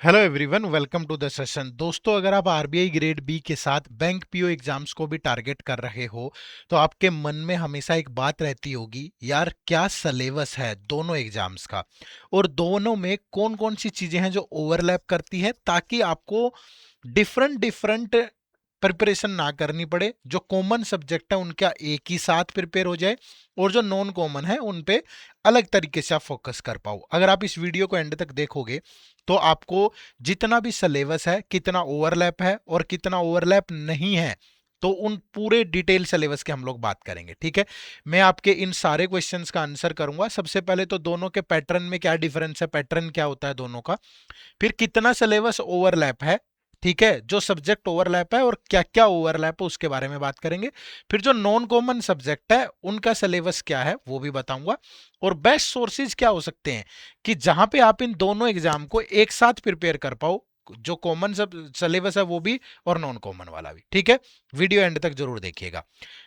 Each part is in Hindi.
Hello everyone, welcome to the session. दोस्तों, अगर आप आरबीआई ग्रेड बी के साथ बैंक पीओ एग्जाम्स को भी टारगेट कर रहे हो तो आपके मन में हमेशा एक बात रहती होगी, यार क्या सिलेबस है दोनों एग्जाम्स का और दोनों में कौन कौन सी चीजें हैं जो ओवरलैप करती है, ताकि आपको डिफरेंट डिफरेंट प्रिपरेशन ना करनी पड़े। जो कॉमन सब्जेक्ट है उनका एक ही साथ प्रिपेयर हो जाए और जो नॉन कॉमन है उन पे अलग तरीके से आप फोकस कर पाओ। अगर आप इस वीडियो को एंड तक देखोगे तो आपको जितना भी सिलेबस है, कितना ओवरलैप है और कितना ओवरलैप नहीं है, तो उन पूरे डिटेल सिलेबस के हम लोग बात करेंगे। ठीक है, मैं आपके इन सारे क्वेश्चंस का आंसर करूंगा। सबसे पहले तो दोनों के पैटर्न में क्या डिफरेंस है, पैटर्न क्या होता है दोनों का, फिर कितना सिलेबस ओवरलैप है, ठीक है, जो सब्जेक्ट ओवरलैप है और क्या क्या ओवरलैप है उसके बारे में बात करेंगे। फिर जो नॉन कॉमन सब्जेक्ट है उनका सिलेबस क्या है वो भी बताऊंगा, और बेस्ट सोर्सेज क्या हो सकते हैं कि जहां पे आप इन दोनों एग्जाम को एक साथ प्रिपेयर कर पाओ, जो कॉमन सब सिलेबस है वो भी और नॉन कॉमन वाला भी। ठीक है, वीडियो एंड तक जरूर देखिएगा।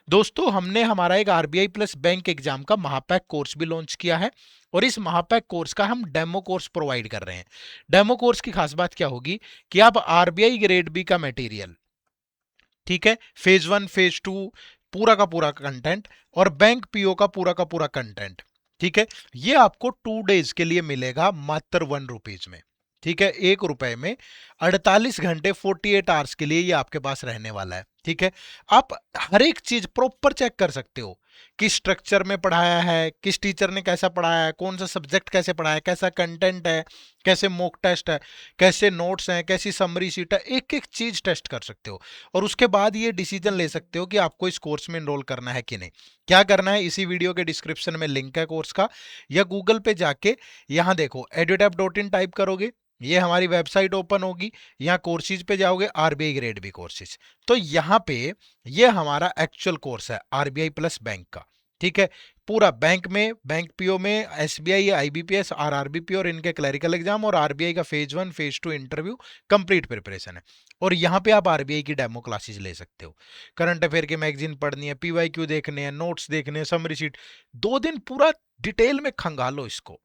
दोस्तों, हमने हमारा एक आरबीआई प्लस बैंक एग्जाम का महापैक कोर्स भी लॉन्च किया है और इस महापैक कोर्स का हम डेमो कोर्स प्रोवाइड कर रहे हैं। डेमो कोर्स की खास बात क्या होगी कि आप आरबीआई ग्रेड बी का मटेरियल, ठीक है, फेज वन फेज टू पूरा का पूरा कंटेंट और बैंक पीओ का पूरा कंटेंट, ठीक है, ये आपको 2 डेज के लिए मिलेगा मात्र ₹1 में। ठीक है, ₹1 में 48 घंटे 48 आवर्स के लिए ये आपके पास रहने वाला है। ठीक है, आप हर एक चीज प्रॉपर चेक कर सकते हो, किस स्ट्रक्चर में पढ़ाया है, किस टीचर ने कैसा पढ़ाया है, कौन सा सब्जेक्ट कैसे पढ़ाया है, कैसा कंटेंट है, कैसे मॉक टेस्ट है, कैसे नोट्स हैं, कैसी समरी शीट है, एक एक चीज टेस्ट कर सकते हो और उसके बाद ये डिसीजन ले सकते हो कि आपको इस कोर्स में एनरोल करना है कि नहीं। क्या करना है, इसी वीडियो के डिस्क्रिप्शन में लिंक है कोर्स का, या गूगल पे जाके यहां देखो edutap.in टाइप करोगे, ये हमारी वेबसाइट ओपन होगी, यहाँ कोर्सेज पे जाओगे, आरबीआई ग्रेड बी कोर्सेज, तो यहाँ पे ये हमारा एक्चुअल कोर्स है आरबीआई प्लस बैंक का। ठीक है, पूरा बैंक में, बैंक पीओ में, एसबीआई, आईबीपीएस, आरआरबीपी और इनके क्लरिकल एग्जाम और आरबीआई का phase one phase two interview complete preparation है। और यहाँ पे आप आरबीआई की डेमो क्लासेस ले सकते हो, करंट अफेयर की मैगजीन पढ़नी है, पीवाईक्यू देखने हैं, नोट्स देखने हैं, समरी शीट, 2 दिन पूरा डिटेल में खंगालो इसको।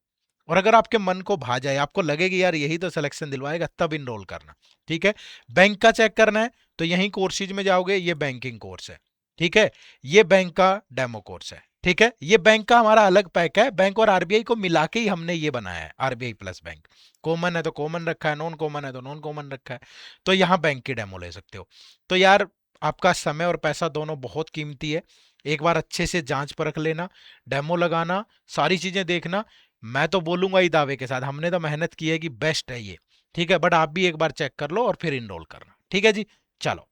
और अगर आपके मन को भा जाए, आपको लगे कि यार यही तो सिलेक्शन दिलवाएगा, तब इनरोल करना। ठीक है, बैंक का चेक करना है तो यही कोर्सेज में जाओगे, ये बैंकिंग कोर्स है। ठीक है, ये बैंक का डेमो कोर्स है। ठीक है, ये बैंक का हमारा अलग पैक है, बैंक और आरबीआई को मिला के ही हमने ये बनाया है आरबीआई प्लस बैंक। कॉमन है तो कॉमन रखा है, नॉन कॉमन है तो नॉन कॉमन रखा है, तो यहां बैंक की डेमो ले सकते हो। तो यार, आपका समय और पैसा दोनों बहुत कीमती है, एक बार अच्छे से जांच परख लेना, डेमो लगाना, सारी चीजें देखना। मैं तो बोलूंगा ही दावे के साथ, हमने तो मेहनत की है कि बेस्ट है ये। ठीक है, बट आप भी एक बार चेक कर लो और फिर इनरोल करना। ठीक है जी, चलो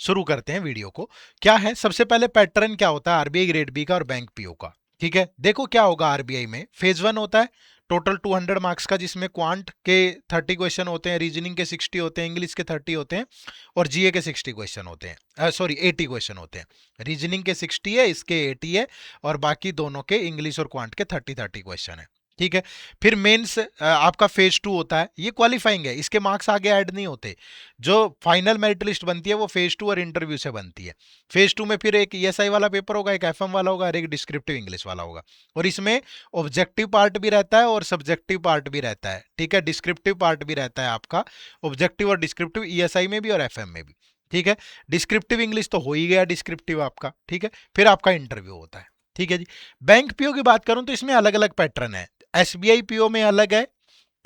शुरू करते हैं वीडियो को। क्या है, सबसे पहले पैटर्न क्या होता है आरबीआई ग्रेड बी का और बैंक पीओ का। ठीक है, देखो क्या होगा, आरबीआई में फेज वन होता है टोटल 200 मार्क्स का, जिसमें क्वांट के 30 क्वेश्चन होते हैं, रीजनिंग के 60 होते हैं, इंग्लिश के 30 होते हैं और जीए के 60 क्वेश्चन होते हैं, सॉरी 80 क्वेश्चन होते हैं। रीजनिंग के 60 है, इसके 80 है, और बाकी दोनों के इंग्लिश और क्वांट के 30 क्वेश्चन है। ठीक है, फिर मेंस आपका फेज टू होता है, ये क्वालिफाइंग है, इसके मार्क्स आगे ऐड नहीं होते। जो फाइनल मेरिट लिस्ट बनती है वो फेज टू और इंटरव्यू से बनती है। फेज टू में फिर एक ईएसआई वाला पेपर होगा, एक एफएम वाला होगा और एक डिस्क्रिप्टिव इंग्लिश वाला होगा, और इसमें ऑब्जेक्टिव पार्ट भी रहता है और सब्जेक्टिव पार्ट भी रहता है। ठीक है, डिस्क्रिप्टिव पार्ट भी रहता है आपका, ऑब्जेक्टिव और डिस्क्रिप्टिव ईएसआई में भी और एफएम में भी। ठीक है, डिस्क्रिप्टिव इंग्लिश तो हो ही गया डिस्क्रिप्टिव आपका। ठीक है, फिर आपका इंटरव्यू होता है। ठीक है जी, बैंक पीओ की बात करूं तो इसमें अलग अलग पैटर्न है। एसबीआई पीओ में अलग है,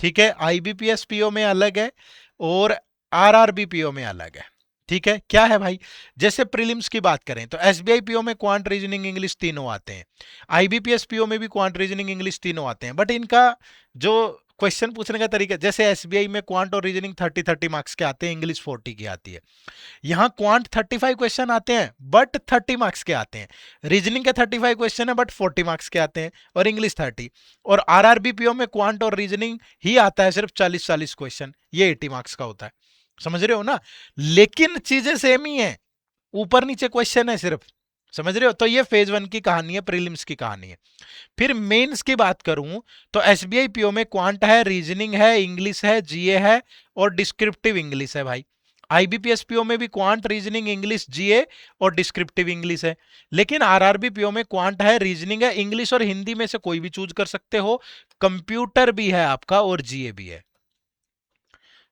ठीक है, आईबीपीएस पीओ में अलग है और आरआरबी पीओ में अलग है। ठीक है, क्या है भाई, जैसे प्रीलिम्स की बात करें तो एसबीआई पीओ में क्वांट, रीजनिंग, इंग्लिश तीनों आते हैं, आईबीपीएस पीओ में भी क्वांट, रीजनिंग, इंग्लिश तीनों आते हैं, बट इनका जो क्वेश्चन पूछने का तरीका, जैसे एसबीआई में क्वांट और रीजनिंग 30-30 मार्क्स के आते हैं, इंग्लिश 40 की आती है। यहाँ क्वांट 35 क्वेश्चन आते हैं बट 30 मार्क्स के आते हैं, रीजनिंग के 35 क्वेश्चन है बट 40 मार्क्स के आते हैं, और इंग्लिश 30। और आरआरबीपीओ में क्वांट और रीजनिंग ही आता है सिर्फ 40-40 क्वेश्चन, ये 80 मार्क्स का होता है। समझ रहे हो ना, लेकिन चीजें सेम ही है, ऊपर नीचे क्वेश्चन है सिर्फ। समझ रहे हो, तो ये फेज वन की कहानी है, प्रीलिम्स की कहानी है। फिर मेंस की बात करूं तो एसबीआई पीओ में क्वांट है, रीजनिंग है, इंग्लिश है, जीए है और डिस्क्रिप्टिव इंग्लिश है भाई। आईबीपीएस पीओ में भी क्वांट, रीजनिंग, इंग्लिश, जीए और डिस्क्रिप्टिव इंग्लिश है। लेकिन आरआरबी पीओ में क्वांट है, रीजनिंग है, इंग्लिश और हिंदी में से कोई भी चूज कर सकते हो, कंप्यूटर भी है आपका और जीए भी है।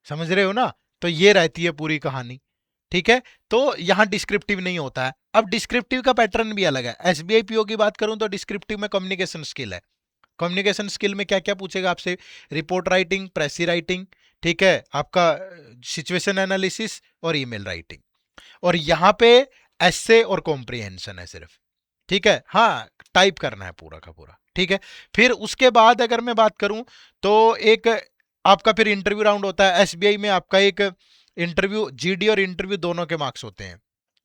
समझ रहे हो ना? तो ये रहती है पूरी कहानी। ठीक है, तो यहां डिस्क्रिप्टिव नहीं होता है। अब डिस्क्रिप्टिव का पैटर्न भी अलग है। एसबीआई पीओ की बात करूं तो डिस्क्रिप्टिव में कम्युनिकेशन स्किल है। कम्युनिकेशन स्किल में क्या क्या पूछेगा आपसे? रिपोर्ट राइटिंग, प्रेसी राइटिंग, ठीक है, आपका सिचुएशन एनालिसिस और ईमेल राइटिंग। और यहां पे एसे और कॉम्प्रिहेंशन है सिर्फ। ठीक है, हाँ, टाइप करना है पूरा का पूरा। ठीक है, फिर उसके बाद अगर मैं बात करूं तो एक आपका फिर इंटरव्यू राउंड होता है। एसबीआई में आपका एक इंटरव्यू, जीडी और इंटरव्यू दोनों के मार्क्स होते हैं।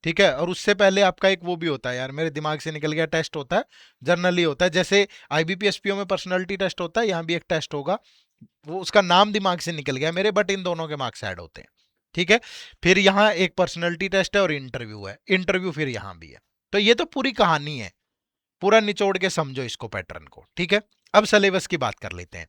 ठीक है, और उससे पहले आपका एक वो भी होता है, यार मेरे दिमाग से निकल गया, टेस्ट होता है, जर्नली होता है। जैसे आईबीपीएस पीओ में पर्सनालिटी टेस्ट होता है, यहाँ भी एक टेस्ट होगा, वो उसका नाम दिमाग से निकल गया मेरे, बट इन दोनों के मार्क्स ऐड होते हैं। ठीक है, फिर यहाँ एक पर्सनैलिटी टेस्ट है और इंटरव्यू है, इंटरव्यू फिर यहाँ भी है। तो ये तो पूरी कहानी है, पूरा निचोड़ के समझो इसको, पैटर्न को। ठीक है, अब सिलेबस की बात कर लेते हैं।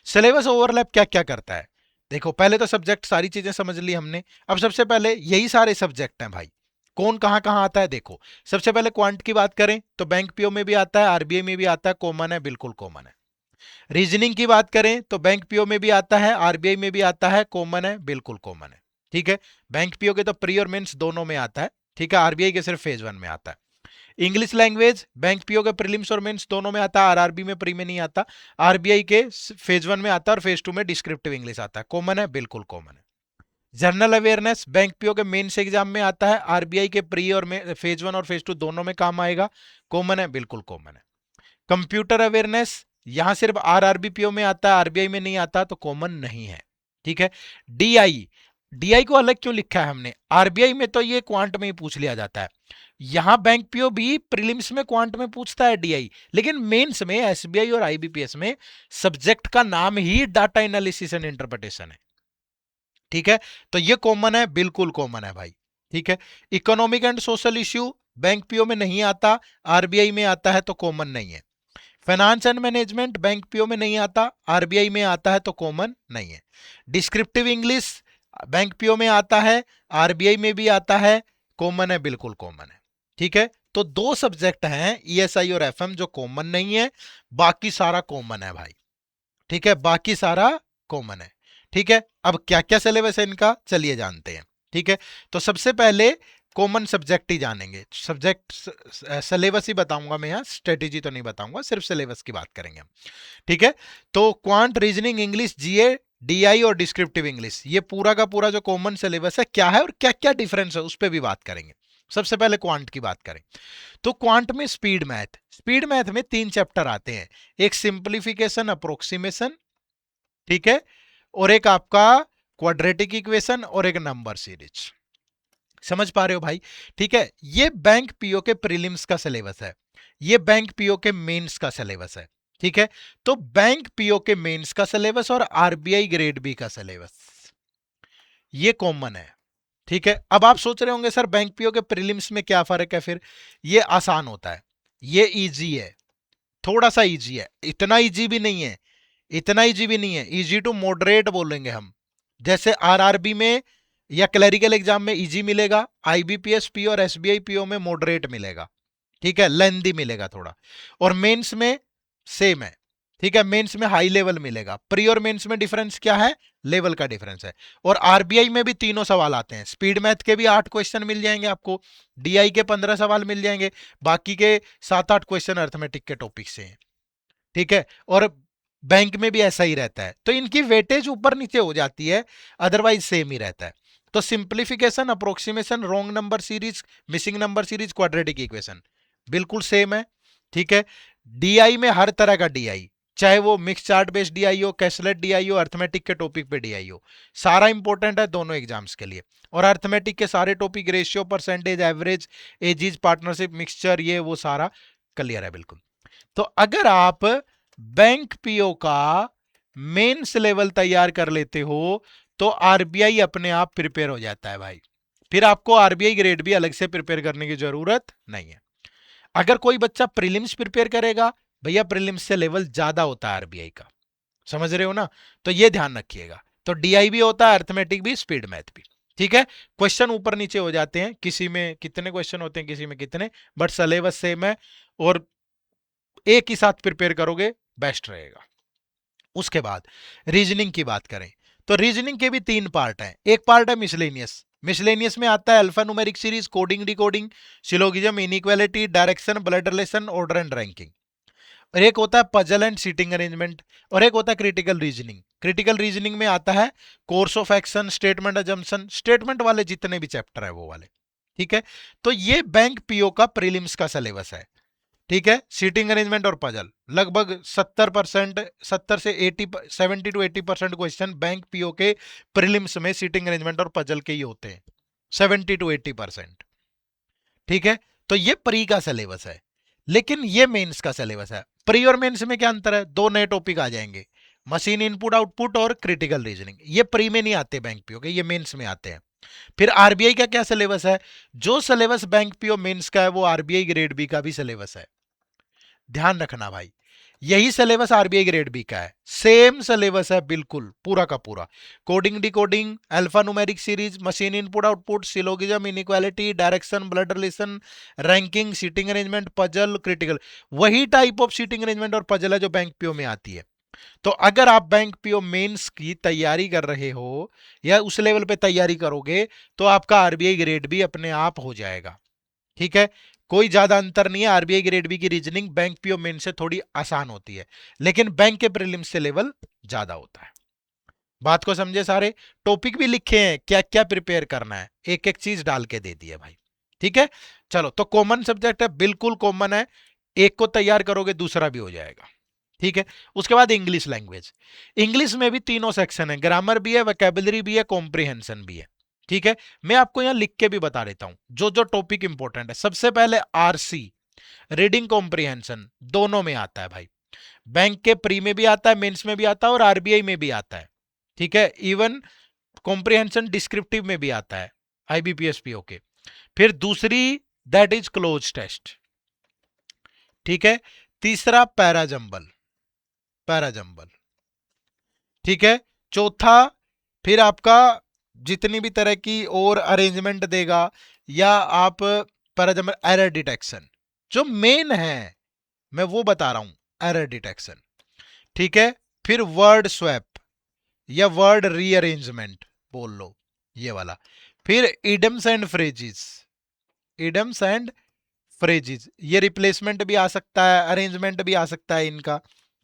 सिलेबस ओवरलैप क्या क्या करता है? देखो, पहले तो सब्जेक्ट सारी चीजें समझ ली हमने। अब सबसे पहले यही सारे सब्जेक्ट हैं भाई, कौन कहां कहां आता है देखो। सबसे पहले क्वांट की बात करें तो बैंक पीओ में भी आता है, आरबीआई में भी आता है, कॉमन है, बिल्कुल कॉमन है। रीजनिंग की बात करें तो बैंक पीओ में भी आता है, आरबीआई में भी आता है, कॉमन है, बिल्कुल कॉमन है। ठीक है, बैंक पीओ के तो प्री और मेंस दोनों में आता है। ठीक है, आरबीआई के सिर्फ फेज 1 में आता है। इंग्लिश लैंग्वेज बैंक पीओ के प्रीलिम्स और मेंस दोनों में आता है, आरआरबी में प्री में नहीं आता। आरबीआई के फेज 1 में आता है और फेज 2 में डिस्क्रिप्टिव इंग्लिश आता है, कॉमन है, बिल्कुल कॉमन है। जनरल अवेयरनेस बैंक पीओ के मेंस एग्जाम में आता है, आरबीआई के प्री और फेज 1 और फेज 2 दोनों में काम आएगा, कॉमन है, बिल्कुल कॉमन है। कंप्यूटर अवेयरनेस यहां सिर्फ आरआरबीपीओ में आता है, आरबीआई में नहीं आता, तो कॉमन नहीं है। ठीक है, डीआई, डीआई को अलग क्यों लिखा है हमने? आरबीआई में तो ये क्वांट में ही पूछ लिया जाता है, यहां बैंक पीओ भी प्रीलिम्स में क्वांट में पूछता है डीआई, लेकिन मेंस में एसबीआई और आईबीपीएस में सब्जेक्ट का नाम ही डाटा एनालिसिस एंड इंटरप्रिटेशन है। ठीक है, तो ये कॉमन है, बिल्कुल कॉमन है भाई। ठीक है, economic and social issue bank PO में नहीं आता, आरबीआई में आता है, तो कॉमन नहीं है। Finance and management bank PO में नहीं आता, आरबीआई में आता है, तो कॉमन नहीं है। डिस्क्रिप्टिव इंग्लिश बैंक पीओ में आता है, आरबीआई में भी आता है, कॉमन है, बिल्कुल कॉमन है। ठीक है, तो दो सब्जेक्ट हैं ईएसआई और एफएम जो कॉमन नहीं है, बाकी सारा कॉमन है भाई। ठीक है, बाकी सारा कॉमन है। ठीक है, अब क्या क्या सिलेबस है इनका, चलिए जानते हैं। ठीक है, तो सबसे पहले कॉमन सब्जेक्ट ही जानेंगे, सब्जेक्ट सिलेबस ही बताऊंगा मैं, यहाँ स्ट्रेटेजी तो नहीं बताऊंगा, सिर्फ सिलेबस की बात करेंगे हम। ठीक है, तो quant, reasoning, English, GA, DI और डिस्क्रिप्टिव इंग्लिश, ये पूरा का पूरा जो कॉमन सिलेबस है क्या है और क्या क्या डिफरेंस है, उस पर भी बात करेंगे। सबसे पहले क्वांट की बात करें तो क्वांट में स्पीड मैथ, स्पीड मैथ में 3 चैप्टर आते हैं, एक सिंप्लीफिकेशन अप्रोक्सीमेशन, ठीक है, और एक आपका क्वाड्रेटिक इक्वेशन और एक नंबर सीरीज। समझ पा रहे हो भाई? ठीक है, ये बैंक पीओ के प्रीलिम्स का सिलेबस है, ये बैंक पीओ के मेंस का सिलेबस है। ठीक है, तो बैंक पीओ के मेंस का सिलेबस और आरबीआई ग्रेड बी का सिलेबस ये कॉमन है। ठीक है, अब आप सोच रहे होंगे सर बैंक पीओ के प्रीलिम्स में क्या फर्क है? फिर ये आसान होता है, ये इजी है, थोड़ा सा इजी है, इतना इजी भी नहीं है, इतना इजी भी नहीं है, इजी टू मॉडरेट बोलेंगे हम। जैसे आरआरबी में या क्लरिकल एग्जाम में इजी मिलेगा, आईबीपीएस पीओ और एसबीआई पीओ में मॉडरेट मिलेगा। ठीक है, लेंदी मिलेगा थोड़ा। और मेंस में सेम है। ठीक है, मेंस में हाई लेवल मिलेगा। प्री और मेंस में डिफरेंस क्या है? लेवल का डिफरेंस है। और आरबीआई में भी तीनों सवाल आते हैं, स्पीड मैथ के भी 8 क्वेश्चन मिल जाएंगे आपको, डीआई के 15 सवाल मिल जाएंगे, बाकी के 7-8 क्वेश्चन अर्थमेटिक के टॉपिक से हैं। ठीक है, और बैंक में भी ऐसा ही रहता है, तो इनकी वेटेज ऊपर नीचे हो जाती है, अदरवाइज सेम ही रहता है। तो simplification, approximation, wrong number series, missing number series, quadratic equation बिल्कुल सेम है। ठीक है, डीआई में हर तरह का डीआई, चाहे वो मिक्स चार्ट बेस्ड डीआई हो, कैसलेट डीआई हो, अर्थमेटिक के टॉपिक पे डीआई हो, सारा इंपॉर्टेंट है दोनों एग्जाम्स के लिए। और अर्थमेटिक के सारे topic, ratio, percentage, average, aegis, partnership, mixture, ये वो सारा क्लियर है बिल्कुल। तो अगर आप बैंक पीओ का मेंस लेवल तैयार कर लेते हो तो आरबीआई अपने आप प्रिपेयर हो जाता है भाई, फिर आपको आरबीआई ग्रेड भी अलग से प्रिपेयर करने की जरूरत नहीं है। अगर कोई बच्चा प्रीलिम्स प्रिपेयर करेगा, भैया प्रीलिम्स से लेवल ज्यादा होता है आरबीआई का, समझ रहे हो ना? तो ये ध्यान रखिएगा। तो डीआई भी होता है, अर्थमेटिक भी, स्पीड मैथ भी। ठीक है, क्वेश्चन ऊपर नीचे हो जाते हैं, किसी में कितने क्वेश्चन होते हैं, किसी में कितने, बट सिलेबस सेम है, और एक ही साथ प्रिपेयर करोगे बेस्ट रहेगा। उसके बाद रीजनिंग की बात करें तो रीजनिंग के भी 3 पार्ट हैं। एक पार्ट है मिसलेनियस, मिसलेनियस में आता है alpha numeric series, coding decoding, syllogism, inequality, direction, blood relation, order and ranking. और एक होता है पजल एंड सीटिंग अरेंजमेंट, और एक होता है क्रिटिकल रीजनिंग। क्रिटिकल रीजनिंग में आता है course of action, statement assumption, statement वाले जितने भी चैप्टर है वो वाले। ठीक है, तो ये बैंक पीओ का प्रीलिम्स का सिलेबस है। ठीक है, सीटिंग अरेंजमेंट और पजल लगभग 70%, 70 से 80, 70 to 80% क्वेश्चन बैंक पीओ के प्रीलिम्स में सीटिंग अरेंजमेंट और पजल के ही होते हैं, 70 to 80%। ठीक है, तो ये प्री का सिलेबस है, लेकिन ये मेंस का सिलेबस है। प्री और मेंस में क्या अंतर है? 2 नए टॉपिक आ जाएंगे, मशीन इनपुट आउटपुट और क्रिटिकल रीजनिंग। ये प्री में नहीं आते बैंक पीओ के, ये मेंस में आते हैं। फिर आरबीआई का क्या सिलेबस है? जो सिलेबस बैंक पीओ मेंस का है वो आरबीआई ग्रेड बी का भी सिलेबस है। ध्यान रखना भाई, यही सिलेबस आरबीआई ग्रेड बी का है, सेम सिलेबस है बिल्कुल पूरा का पूरा। Coding decoding, alphanumeric series, machine input output, syllogism, inequality, direction, blood relation, ranking, seating arrangement, puzzle, critical, वही टाइप ऑफ सीटिंग अरेंजमेंट और पजल है जो बैंक पीओ में आती है। तो अगर आप बैंक पीओ मेंस की तैयारी कर रहे हो या उस लेवल पे तैयारी करोगे तो आपका आरबीआई ग्रेड बी अपने आप हो जाएगा। ठीक है, कोई ज्यादा अंतर नहीं है। आरबीआई ग्रेड बी की रीजनिंग बैंक पीओ मेन से थोड़ी आसान होती है, लेकिन बैंक के प्रीलिम्स से लेवल ज्यादा होता है। बात को समझे सारे? टॉपिक भी लिखे हैं, क्या क्या प्रिपेयर करना है, एक एक चीज डाल के दे दी है भाई। ठीक है, चलो, तो कॉमन सब्जेक्ट है, बिल्कुल कॉमन है, एक को तैयार करोगे दूसरा भी हो जाएगा। ठीक है, उसके बाद इंग्लिश लैंग्वेज। इंग्लिश में भी तीनों सेक्शन है, ग्रामर भी है, वोकैबुलरी भी है, कॉम्प्रिहेंशन भी है। ठीक है, मैं आपको यहां लिख के भी बता देता हूं जो जो टॉपिक इंपॉर्टेंट है। सबसे पहले आरसी, रीडिंग कॉम्प्रिहेंशन, दोनों में आता है भाई। बैंक के प्री में भी आता है, मेंस में भी आता है और आरबीआई में भी आता है। ठीक है, इवन कॉम्प्रिहेंशन डिस्क्रिप्टिव में भी आता है, आईबीपीएस पीओ के। फिर दूसरी, दैट इज क्लोज टेस्ट। ठीक है, तीसरा पैराजंबल, पैराजंबल। ठीक है, चौथा फिर आपका जितनी भी तरह की और अरेंजमेंट देगा, या आप पैराजंबल, एरर डिटेक्शन, जो मेन है मैं वो बता रहा हूं, एरर डिटेक्शन। ठीक है, फिर वर्ड स्वैप या वर्ड रीअरेंजमेंट बोल लो, ये वाला। फिर इडम्स एंड फ्रेजेस, इडम्स एंड फ्रेजेस, ये रिप्लेसमेंट भी आ सकता है, अरेंजमेंट भी आ सकता है इनका।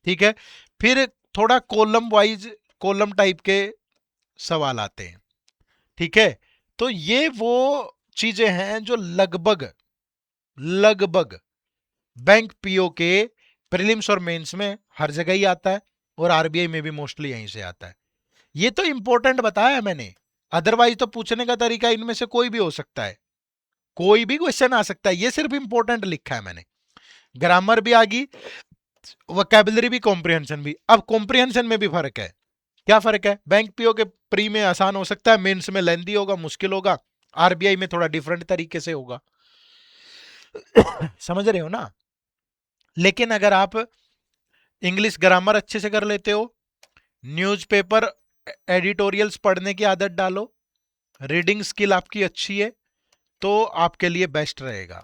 ठीक है, फिर थोड़ा कॉलम वाइज, कॉलम टाइप के सवाल आते हैं। ठीक है, तो ये वो चीजें हैं जो लगभग लगभग बैंक पीओ के प्रीलिम्स और मेंस में हर जगह ही आता है, और आरबीआई में भी मोस्टली यहीं से आता है। ये तो इंपॉर्टेंट बताया है मैंने, अदरवाइज तो पूछने का तरीका इनमें से कोई भी हो सकता है, कोई भी क्वेश्चन आ सकता है। ये सिर्फ इंपॉर्टेंट लिखा है मैंने। ग्रामर भी आ गई, वोकैबुलरी भी, कॉम्प्रिहेंशन भी। अब कॉम्प्रिहेंशन में भी फर्क है। क्या फर्क है? बैंक पीओ के प्री में आसान हो सकता है, मेंस में लेंदी होगा, मुश्किल होगा, आरबीआई में थोड़ा डिफरेंट तरीके से होगा। समझ रहे हो ना? लेकिन अगर आप इंग्लिश ग्रामर अच्छे से कर लेते हो, न्यूज़पेपर एडिटोरियल्स पढ़ने की आदत डालो, रीडिंग स्किल आपकी अच्छी है, तो आपके लिए बेस्ट रहेगा।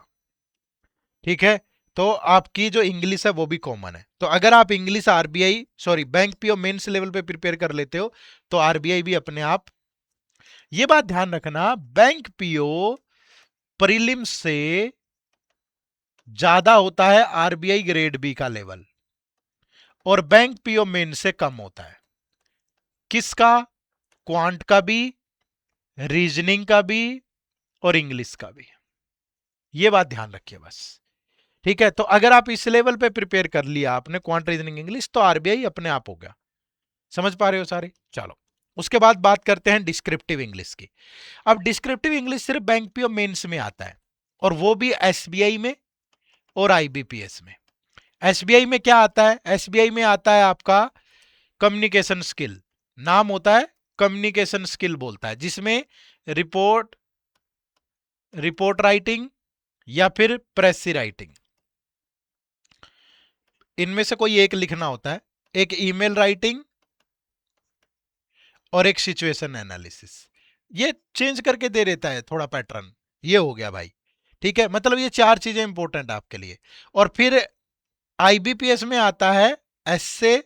ठीक है, तो आपकी जो इंग्लिश है वो भी कॉमन है। तो अगर आप English RBI, sorry, bank PO mains level पे प्रिपेयर कर लेते हो तो आरबीआई भी अपने आप। ये बात ध्यान रखना, बैंक पीओ प्रीलिम्स से ज्यादा होता है आरबीआई ग्रेड बी का लेवल, और बैंक पीओ मेन से कम होता है। किसका? क्वांट का भी, रीजनिंग का भी, और इंग्लिश का भी। ये बात ध्यान रखिए बस। ठीक है, तो अगर आप इस लेवल पे प्रिपेयर कर लिया आपने क्वांट, रीजनिंग, इंग्लिश, तो आरबीआई अपने आप हो गया। समझ पा रहे हो सारे? चलो, उसके बाद बात करते हैं डिस्क्रिप्टिव इंग्लिश की। अब डिस्क्रिप्टिव इंग्लिश सिर्फ बैंक पीओ मेंस में आता है, और वो भी एसबीआई में और आईबीपीएस में। एसबीआई में क्या आता है? एसबीआई में आता है आपका कम्युनिकेशन स्किल, नाम होता है कम्युनिकेशन स्किल बोलता है, जिसमें रिपोर्ट, रिपोर्ट राइटिंग या फिर प्रेसी राइटिंग, इनमें से कोई एक लिखना होता है। एक ईमेल राइटिंग और एक सिचुएशन एनालिसिस। ये चेंज करके दे देता है थोड़ा पैटर्न। ये हो गया भाई। ठीक है, मतलब ये 4 चीजें इंपॉर्टेंट आपके लिए। और फिर आईबीपीएस में आता है एस्से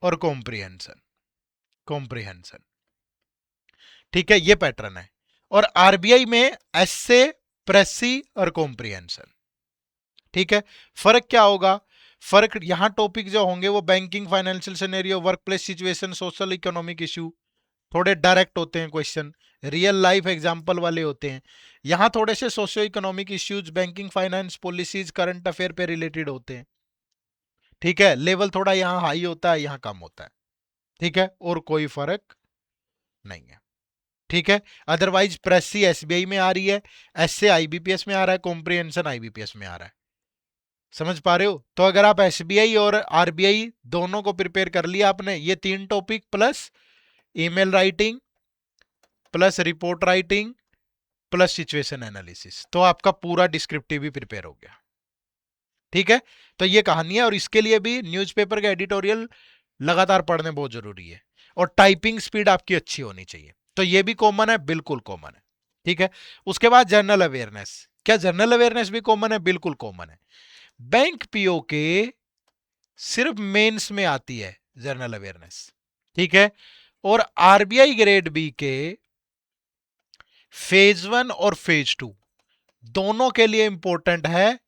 और कॉम्प्रिहेंशन। कॉम्प्रिहेंशन। ठीक है, ये पैटर्न है। और आरबीआई में एसे, प्रेसी और कॉम्प्रिहेंशन। ठीक है, फर्क क्या होगा? फर्क यहां टॉपिक जो होंगे वो banking, financial scenario, work place situation, social economic issue, थोड़े डायरेक्ट होते हैं क्वेश्चन, रियल लाइफ एग्जांपल वाले होते हैं। यहां थोड़े से socio economic issues, banking, finance, policies, current affair पे रिलेटेड होते हैं। ठीक है, लेवल थोड़ा यहाँ हाई होता है, यहाँ कम होता है। ठीक है, और कोई फर्क नहीं है। ठीक है, अदरवाइज प्रेसी एसबीआई में आ रही है, एससे आईबीपीएस में आ रहा है, कॉम्प्रिहेंशन आईबीपीएस में आ रहा है। समझ पा रहे हो? तो अगर आप एसबीआई और आरबीआई दोनों को प्रिपेयर कर लिया आपने, ये 3 topic plus email writing plus report writing plus situation analysis, तो आपका पूरा डिस्क्रिप्टिव भी प्रिपेयर हो गया। ठीक है, तो ये कहानी है। और इसके लिए भी न्यूज़पेपर का एडिटोरियल लगातार पढ़ने बहुत जरूरी है, और टाइपिंग स्पीड आपकी अच्छी होनी चाहिए। तो ये भी कॉमन है, बिल्कुल कॉमन है। ठीक है, उसके बाद जनरल अवेयरनेस। क्या जनरल अवेयरनेस भी कॉमन है? बिल्कुल कॉमन है। बैंक पीओ के सिर्फ मेंस में आती है जनरल अवेयरनेस। ठीक है, और आरबीआई ग्रेड बी के फेज 1 और फेज 2 दोनों के लिए इंपॉर्टेंट है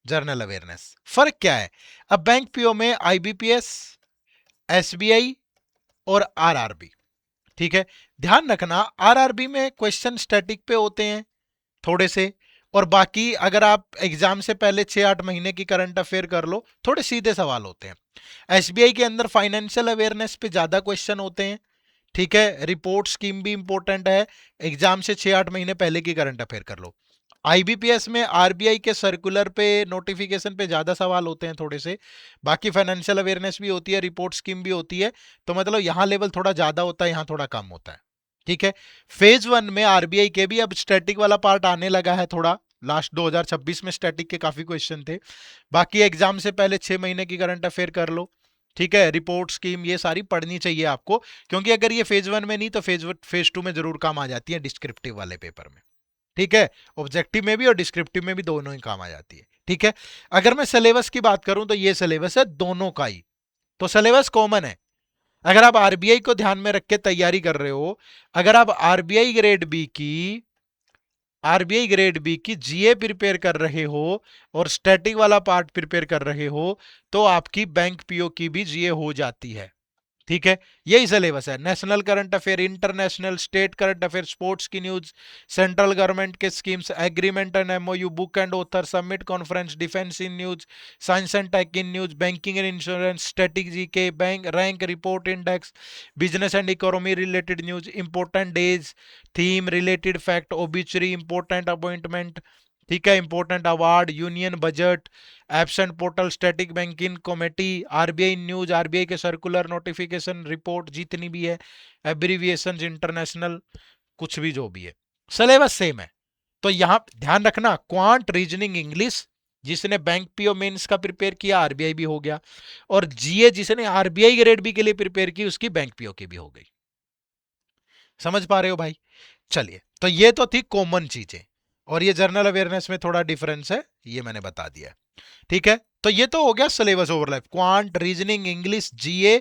जनरल अवेयरनेस। फर्क क्या है? अब बैंक पीओ में आईबीपीएस, एसबीआई और आरआरबी। ठीक है, ध्यान रखना आरआरबी में क्वेश्चन स्टैटिक पे होते हैं थोड़े से, और बाकी अगर आप एग्जाम से पहले 6-8 महीने की करंट अफेयर कर लो, थोड़े सीधे सवाल होते हैं। एसबीआई के अंदर फाइनेंशियल अवेयरनेस पे ज्यादा क्वेश्चन होते हैं। ठीक है, रिपोर्ट स्कीम भी इंपॉर्टेंट है, एग्जाम से 6-8 महीने पहले की करंट अफेयर कर लो। आईबीपीएस में आरबीआई के सर्कुलर पे, नोटिफिकेशन पे ज्यादा सवाल होते हैं थोड़े से, बाकी फाइनेंशियल अवेयरनेस भी होती है, रिपोर्ट स्कीम भी होती है, तो मतलब यहां लेवल थोड़ा ज्यादा होता है, यहां थोड़ा कम होता है। ठीक है, फेज 1 में आरबीआई के भी अब स्टैटिक वाला पार्ट आने लगा है थोड़ा, लास्ट 2026 में स्टैटिक के काफी क्वेश्चन थे। बाकी एग्जाम से पहले 6 महीने की करंट अफेयर कर लो। ठीक है, रिपोर्ट स्कीम ये सारी पढ़नी चाहिए आपको, क्योंकि अगर ये फेज 1 में नहीं तो फेज 2 में जरूर काम आ जाती है डिस्क्रिप्टिव वाले पेपर में। ठीक है, ऑब्जेक्टिव में भी और डिस्क्रिप्टिव में भी दोनों ही काम आ जाती है। ठीक है, अगर मैं सिलेबस की बात करूं तो ये सिलेबस है दोनों का ही, तो सिलेबस कॉमन है। अगर आप आरबीआई को ध्यान में रख के तैयारी कर रहे हो, अगर आप आरबीआई ग्रेड बी की जीए प्रिपेयर कर रहे हो और स्टैटिक वाला पार्ट प्रिपेयर कर रहे हो, तो आपकी बैंक पीओ की भी जीए हो जाती है। ठीक है, यही सिलेबस है। National current affair, international, state current affair, sports की न्यूज, सेंट्रल गवर्नमेंट के schemes, agreement and MoU, book and author, summit conference, defence in news, science and tech in news, banking and insurance, strategy के bank rank report index, business and economy related news, important days, theme, related fact, obituary, important appointment. ठीक है, important award, union budget, absent portal, static banking committee, RBI news, RBI के सर्कुलर, नोटिफिकेशन, रिपोर्ट जितनी भी है, एब्रीविएशन, इंटरनेशनल, कुछ भी जो भी है, सिलेबस सेम है। तो यहां ध्यान रखना, क्वांट, रीजनिंग, इंग्लिश जिसने बैंक पीओ मेंस का प्रिपेयर किया आरबीआई भी हो गया, और जीए जिसने आरबीआई ग्रेड बी के लिए प्रिपेयर की उसकी बैंक पीओ की भी हो गई। समझ पा रहे हो भाई? चलिए, तो ये तो थी कॉमन चीजें, और ये जनरल अवेयरनेस में थोड़ा डिफरेंस है, ये मैंने बता दिया। ठीक है, तो ये तो हो गया syllabus overlap, quant, reasoning, English, GA,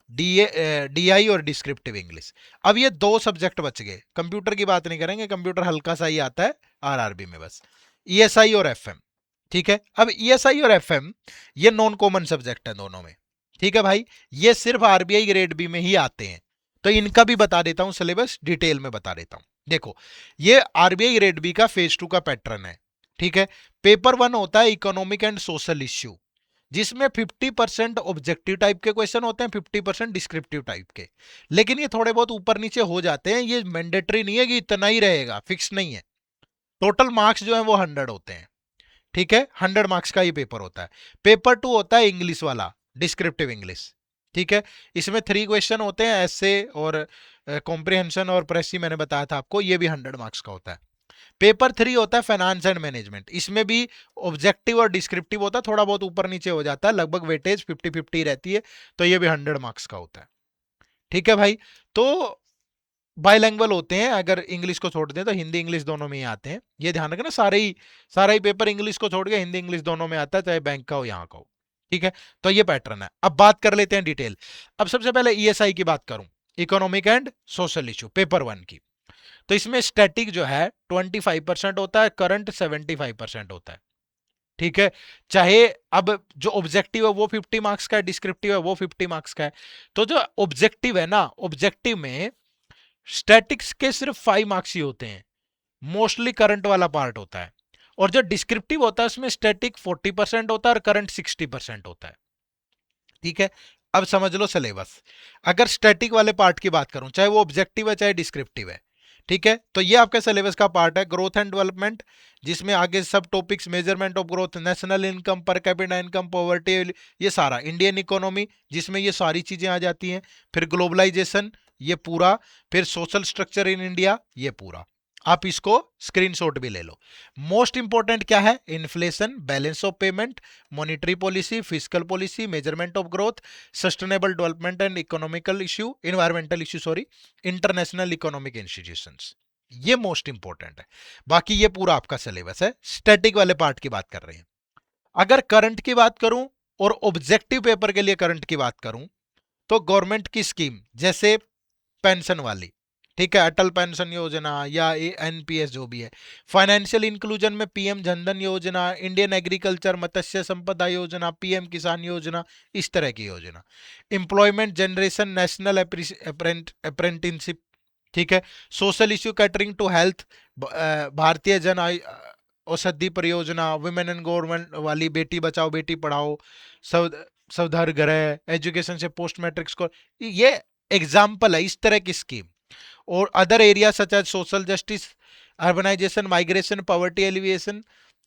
DI और डिस्क्रिप्टिव इंग्लिश। अब ये 2 सब्जेक्ट बच गए, कंप्यूटर की बात नहीं करेंगे, कंप्यूटर हल्का सा ही आता है आरआरबी में बस, ईएसआई और एफएम। ठीक है, अब ईएसआई और एफएम ये नॉन कॉमन सब्जेक्ट है दोनों में। ठीक है भाई, ये सिर्फ आरबीआई ग्रेड बी में ही आते हैं, तो इनका भी बता देता हूं, सिलेबस डिटेल में बता देता हूं। देखो, ये आरबीआई ग्रेड बी का फेज 2 का पैटर्न है। ठीक है, पेपर 1 होता है इकोनॉमिक एंड सोशल इश्यू, जिसमें 50% ऑब्जेक्टिव टाइप के क्वेश्चन होते हैं, 50% डिस्क्रिप्टिव टाइप के, लेकिन ये थोड़े बहुत ऊपर नीचे हो जाते हैं, ये मैंडेटरी नहीं है कि इतना ही रहेगा, फिक्स नहीं है। टोटल मार्क्स जो है वो 100 होते हैं। ठीक है, 100 मार्क्स का ये पेपर होता है। पेपर 2 होता है इंग्लिश वाला, डिस्क्रिप्टिव इंग्लिश। ठीक है, इसमें 3 क्वेश्चन होते हैं, एसे और कॉम्प्रिहेंशन और प्रेसी, मैंने बताया था आपको, ये भी 100 मार्क्स का होता है। पेपर 3 होता है फाइनेंस एंड मैनेजमेंट, इसमें भी ऑब्जेक्टिव और डिस्क्रिप्टिव होता है, थोड़ा बहुत ऊपर नीचे हो जाता है, लगभग वेटेज 50-50 रहती है, तो ये भी 100 मार्क्स का होता है। ठीक है भाई, तो बाइलैंग्वेज होते हैं, अगर इंग्लिश को छोड़ दें तो हिंदी इंग्लिश दोनों में ही आते हैं, ये ध्यान रखना, सारा ही पेपर इंग्लिश को छोड़ के हिंदी इंग्लिश दोनों में आता है, चाहे बैंक का हो यहाँ का हो। ठीक है, तो ये पैटर्न है। अब बात कर लेते हैं डिटेल। अब सबसे पहले ईएसआई की बात करूं, economic and social issue, paper 1 की। तो इसमें स्टैटिक जो है 25% होता है, करंट 75% होता है। ठीक है, चाहे अब जो ऑब्जेक्टिव है वो 50 मार्क्स का है, डिस्क्रिप्टिव है वो 50 मार्क्स का है। तो जो ऑब्जेक्टिव है ना, ऑब्जेक्टिव में स्टैटिक्स के सिर्फ 5 मार्क्स ही होते हैं, मोस्टली करंट वाला पार्ट होता है। और जो डिस्क्रिप्टिव होता है उसमें स्टैटिक 40% होता है और करंट 60% होता है। ठीक है, अब समझ लो सिलेबस। अगर स्टैटिक वाले पार्ट की बात करूं, चाहे वो ऑब्जेक्टिव है चाहे डिस्क्रिप्टिव है, ठीक है, तो ये आपके सिलेबस का पार्ट है। ग्रोथ एंड डेवलपमेंट, जिसमें आगे सब topics, measurement of growth, national income, per capita income, poverty, ये सारा, इंडियन इकोनॉमी जिसमें ये सारी चीजें आ जाती हैं, फिर ग्लोबलाइजेशन ये पूरा, फिर सोशल स्ट्रक्चर इन इंडिया ये पूरा। आप इसको स्क्रीनशॉट भी ले लो। मोस्ट इंपॉर्टेंट क्या है, inflation, balance of payment, monetary policy, physical policy, measurement of growth, sustainable development and economical issue, environmental issue sorry, international economic institutions, ये मोस्ट इंपॉर्टेंट है। बाकी ये पूरा आपका सिलेबस है, स्टैटिक वाले पार्ट की बात कर रहे हैं। अगर करंट की बात करूं और ऑब्जेक्टिव पेपर के लिए करंट की बात करूं, तो गवर्नमेंट की स्कीम जैसे पेंशन वाली, ठीक है, अटल पेंशन योजना या एनपीएस जो भी है, फाइनेंशियल इंक्लूजन में पीएम जनधन योजना, इंडियन एग्रीकल्चर मत्स्य संपदा योजना, पीएम किसान योजना, इस तरह की योजना, एम्प्लॉयमेंट जनरेशन, नेशनल अप्रेंटिसशिप, ठीक है, social issue catering to health, Bharatiya Jan औषधि परियोजना, वुमेन एंड गवर्नमेंट वाली, बेटी बचाओ बेटी पढ़ाओ, सब सवधर गृह, एजुकेशन से पोस्ट मैट्रिक स्कोर, ये एग्जाम्पल है इस तरह की स्कीम। और other area such as social justice, urbanization, migration, poverty alleviation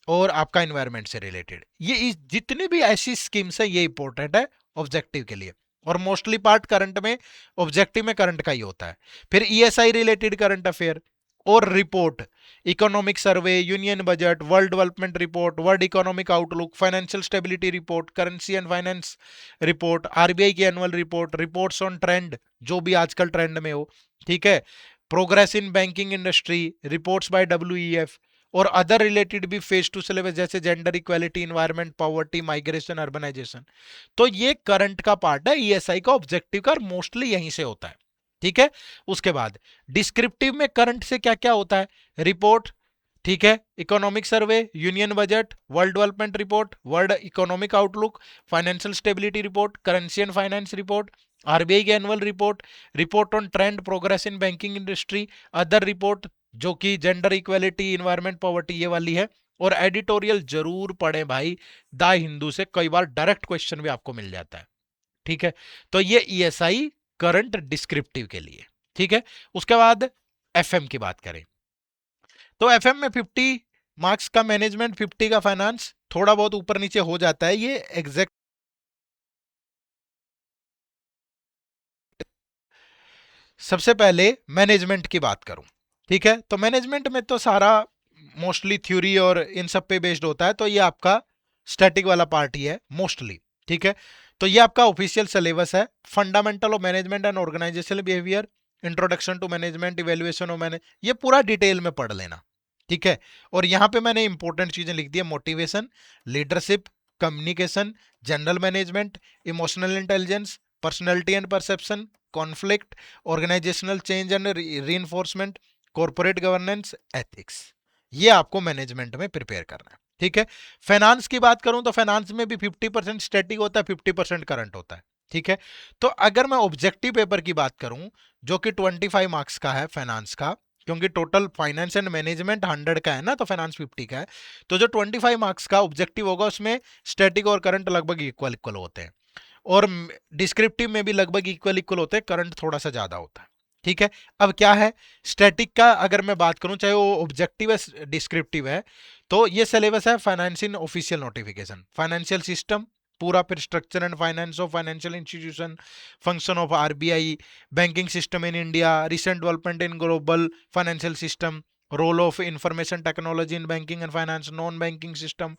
और आपका एनवायरनमेंट से रिलेटेड, ये जितनी भी ऐसी स्कीम्स है ये इंपॉर्टेंट है ऑब्जेक्टिव के लिए। और मोस्टली पार्ट करंट में, ऑब्जेक्टिव में करंट का ही होता है। फिर ईएसआई रिलेटेड करंट अफेयर और report, economic survey, union budget, world development report, world economic outlook, financial stability report, currency and finance report, RBI की annual report, reports on trend जो भी आजकल ट्रेंड में हो, ठीक है, progress in banking industry, reports by WEF, और अदर रिलेटेड भी फेज टू सिलेबस जैसे gender equality, environment, poverty, migration, urbanization. तो ये करंट का पार्ट है ईएसआई का, ऑब्जेक्टिव का, मोस्टली यहीं से होता है। ठीक है, उसके बाद डिस्क्रिप्टिव में करंट से क्या क्या होता है, रिपोर्ट, ठीक है, economic survey, union budget, world development report, world economic outlook, financial stability report, currency and finance report, RBI की annual report, report on trend, progress in banking industry, other report जो कि जेंडर इक्वालिटी, इन्वायरमेंट, पॉवर्टी ये वाली है। और एडिटोरियल जरूर पढ़ें भाई, द हिंदू से कई बार डायरेक्ट क्वेश्चन भी आपको मिल जाता है। ठीक है, तो ये ईएसआई करंट डिस्क्रिप्टिव के लिए। ठीक है, उसके बाद एफएम की बात करें तो एफएम में 50 मार्क्स का मैनेजमेंट, 50 का फाइनेंस, थोड़ा बहुत ऊपर नीचे हो जाता है, ये एग्जैक्ट। सबसे पहले मैनेजमेंट की बात करूं, ठीक है, तो मैनेजमेंट में तो सारा मोस्टली थ्योरी और इन सब पे बेस्ड होता है, तो ये आपका स्टैटिक वाला पार्ट ही है मोस्टली। ठीक है, तो ये आपका ऑफिशियल सिलेबस है। Fundamental of management and organisational behaviour, introduction to management, evaluation of manage, ये पूरा डिटेल में पढ़ लेना। ठीक है, और यहां पे मैंने इंपॉर्टेंट चीजें लिख दी है, motivation, leadership, communication, general management, emotional intelligence, personality and perception, conflict, organisational change and reinforcement, corporate governance, ethics, ये आपको मैनेजमेंट में प्रिपेयर करना है। ठीक है, फाइनेंस की बात करूं तो फाइनेंस में भी 50% स्टैटिक होता है, 50% करंट होता है। ठीक है, तो अगर मैं ऑब्जेक्टिव पेपर की बात करूं जो कि 25 मार्क्स का है फाइनेंस का, क्योंकि टोटल फाइनेंस एंड मैनेजमेंट 100 का है ना, तो फाइनेंस 50 का है, तो जो 25 मार्क्स का ऑब्जेक्टिव होगा उसमें स्टैटिक और करंट लगभग इक्वल इक्वल होते हैं, और डिस्क्रिप्टिव में भी लगभग इक्वल इक्वल होते हैं, करंट थोड़ा सा ज्यादा होता है। ठीक है, अब क्या है स्टैटिक का, अगर मैं बात करूं चाहे वो ऑब्जेक्टिव है डिस्क्रिप्टिव है, तो ये सिलेबस है financial official notification, financial system पूरा, फिर structure and finance of financial institution, function of RBI, banking system in India, recent development in global financial system, role of information technology in banking and finance, non banking system,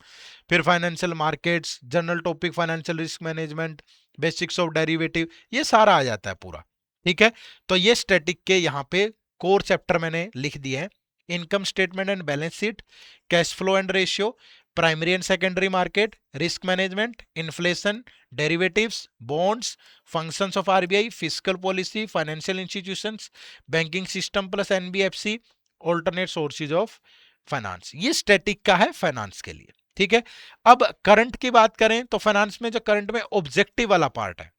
फिर financial markets, general topic financial risk management, basics of derivative, ये सारा आ जाता है पूरा। ठीक है, तो ये स्टैटिक के यहाँ पे कोर चैप्टर मैंने लिख दिए हैं। Income statement and balance sheet, cash flow and ratio, primary and secondary market, risk management, inflation, derivatives, bonds, functions of RBI, fiscal policy, financial institutions, banking system plus NBFC, alternate sources of finance. ये स्टैटिक का है फाइनेंस के लिए, ठीक है। अब करंट की बात करें तो फाइनेंस में जो करंट में ऑब्जेक्टिव वाला पार्ट है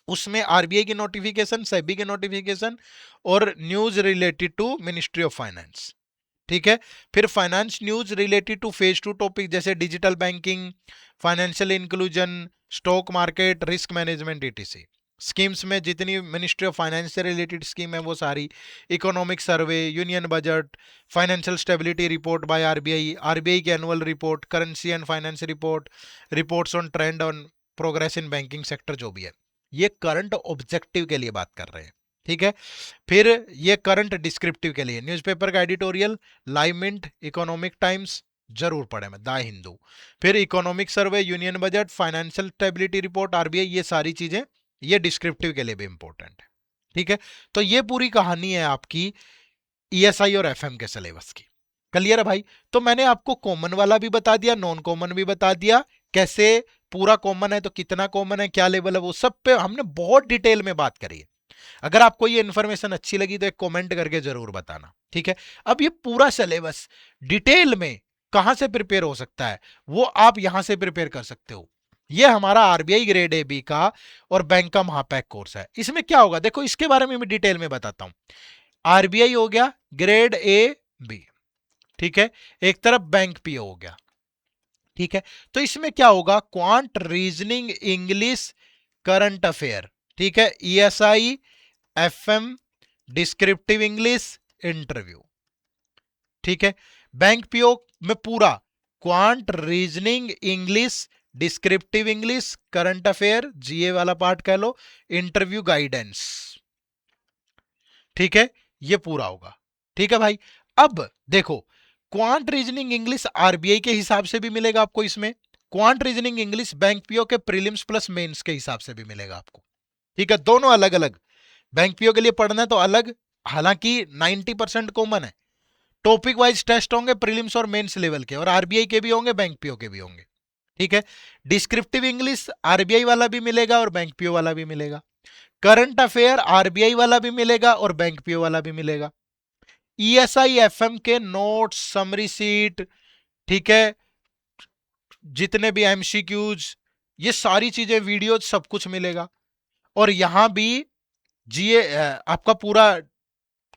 उसमें आरबीआई की नोटिफिकेशन, सेबी की नोटिफिकेशन और news related to ministry of finance, ठीक है। फिर finance news related to phase 2 topic जैसे digital banking, financial inclusion, stock market, risk management etc। Schemes में जितनी मिनिस्ट्री ऑफ फाइनेंस से रिलेटेड स्कीम है वो सारी, economic survey, union budget, financial stability report by RBI, RBI की annual report, currency and finance report, reports on trend on progress in banking sector, जो भी है ये करंट ऑब्जेक्टिव के लिए बात कर रहे हैं, ठीक है। फिर ये करंट डिस्क्रिप्टिव के लिए न्यूज़पेपर का editorial, live mint, economic times जरूर पढ़े मैं, द हिंदू। फिर economic survey, union budget, financial stability report RBI, ये सारी चीजें ये डिस्क्रिप्टिव के लिए भी इंपॉर्टेंट है, ठीक है। तो ये पूरी कहानी है आपकी ईएसआई और एफएम के सिलेबस की। क्लियर है भाई? तो मैंने आपको कॉमन वाला भी बता दिया, नॉन कॉमन भी बता दिया, कैसे पूरा कॉमन है तो कितना कॉमन है, क्या लेवल है, वो सब पे हमने बहुत डिटेल में बात करी है। अगर आपको ये इन्फॉर्मेशन अच्छी लगी तो एक कमेंट करके जरूर बताना, ठीक है। अब ये पूरा सिलेबस डिटेल में कहां से प्रिपेयर हो सकता है वो आप यहां से प्रिपेयर कर सकते हो। ये हमारा आरबीआई ग्रेड ए बी का और बैंक का महापैक कोर्स है। इसमें क्या होगा देखो, इसके बारे में मैं डिटेल में बताता हूं। आरबीआई हो गया ग्रेड ए बी, ठीक है, एक तरफ बैंक पीओ हो गया, ठीक है। तो इसमें क्या होगा, quant, reasoning, English, current affair, ठीक है, ESI, FM, descriptive English, interview, ठीक है। बैंक पीओ में पूरा quant, reasoning, English, descriptive English, current affair, GA वाला पार्ट कह लो, इंटरव्यू गाइडेंस, ठीक है, ये पूरा होगा, ठीक है भाई। अब देखो, क्वांट रीजनिंग इंग्लिश आरबीआई के हिसाब से भी मिलेगा आपको इसमें, quant reasoning English bank PO के प्रीलिम्स प्लस मेंस के हिसाब से भी मिलेगा आपको, ठीक है। दोनों अलग अलग, बैंक पीओ के लिए पढ़ना है तो अलग, हालांकि 90% कॉमन है। टॉपिक वाइज टेस्ट होंगे प्रीलिम्स और मेंस लेवल के, और आरबीआई के भी होंगे, बैंक पीओ के भी होंगे, ठीक है। डिस्क्रिप्टिव इंग्लिश आरबीआई वाला भी मिलेगा और बैंक पीओ वाला भी मिलेगा। करंट अफेयर आरबीआई वाला भी मिलेगा और बैंक पीओ वाला भी मिलेगा। ईएसआई एफएम के नोट्स, समरी सीट, ठीक है, जितने भी एमसीक्यूज, ये सारी चीजें, वीडियो, सब कुछ मिलेगा। और यहां भी जीए आपका पूरा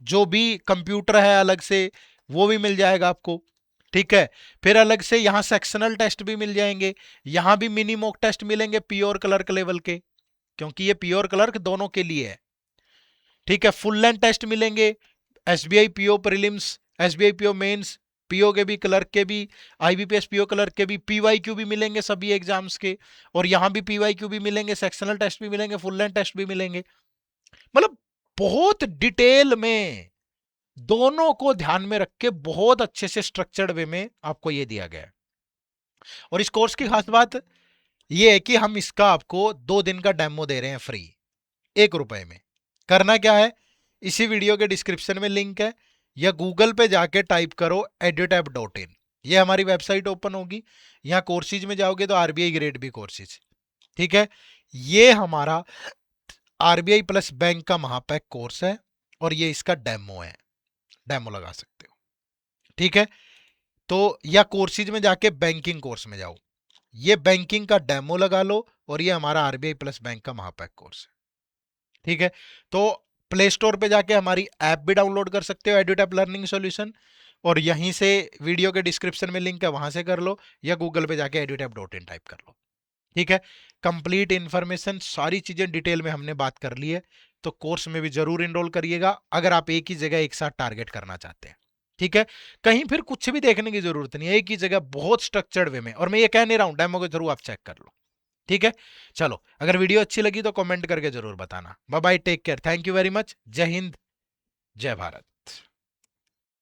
जो भी कंप्यूटर है अलग से वो भी मिल जाएगा आपको, ठीक है। फिर अलग से यहां सेक्शनल टेस्ट भी मिल जाएंगे, यहां भी मिनी मॉक टेस्ट मिलेंगे प्योर क्लर्क लेवल के, क्योंकि ये प्योर क्लर्क दोनों के लिए है, ठीक है। फुल लेंथ टेस्ट मिलेंगे, SBI PO prelims, SBI PO mains, PO के भी, क्लर्क के भी, आईबीपीएस पीओ क्लर्क के भी, पीवाईक्यू भी मिलेंगे सभी एग्जाम्स के, और यहां भी पीवाईक्यू भी मिलेंगे, सेक्शनल टेस्ट भी मिलेंगे, फुल लेंथ टेस्ट भी मिलेंगे। मतलब बहुत डिटेल में दोनों को ध्यान में रख के बहुत अच्छे से स्ट्रक्चर्ड वे में आपको ये दिया गया है। और इस कोर्स की खास बात ये है कि हम इसका आपको 2 दिन का डेमो दे रहे हैं फ्री, 1 रुपए में। करना क्या है, इसी वीडियो के डिस्क्रिप्शन में लिंक है, या गूगल पे जाके टाइप करो edutap.in, ये हमारी वेबसाइट ओपन होगी। यहाँ कोर्सेज में जाओगे तो आरबीआई ग्रेड बी कोर्सेज, ठीक है। ये हमारा आरबीआई प्लस बैंक का महापैक कोर्स है और ये इसका डेमो है, डेमो लगा सकते हो, ठीक है। तो या कोर्सेज में जाके बैंकिंग कोर्स में जाओ, ये बैंकिंग का डेमो लगा लो, और ये हमारा आरबीआई प्लस बैंक का महापैक कोर्स है, ठीक है। तो प्ले स्टोर पे जाके हमारी ऐप भी डाउनलोड कर सकते हो, एडुटैप लर्निंग सॉल्यूशन, और यहीं से वीडियो के डिस्क्रिप्शन में लिंक है वहां से कर लो, या गूगल पे जाके edutap.in टाइप कर लो, ठीक है। कंप्लीट इंफॉर्मेशन, सारी चीजें डिटेल में हमने बात कर ली है। तो कोर्स में भी जरूर इनरोल करिएगा अगर आप एक ही जगह एक साथ टारगेट करना चाहते हैं, ठीक है। कहीं फिर कुछ भी देखने की जरूरत नहीं है, एक ही जगह बहुत स्ट्रक्चर्ड वे में, और मैं ये कह नहीं रहा हूं, डेमो के थ्रू आप चेक कर लो, ठीक है। चलो, अगर वीडियो अच्छी लगी तो कमेंट करके जरूर बताना। Bye bye, take care, thank you very much, जय हिंद, जय भारत।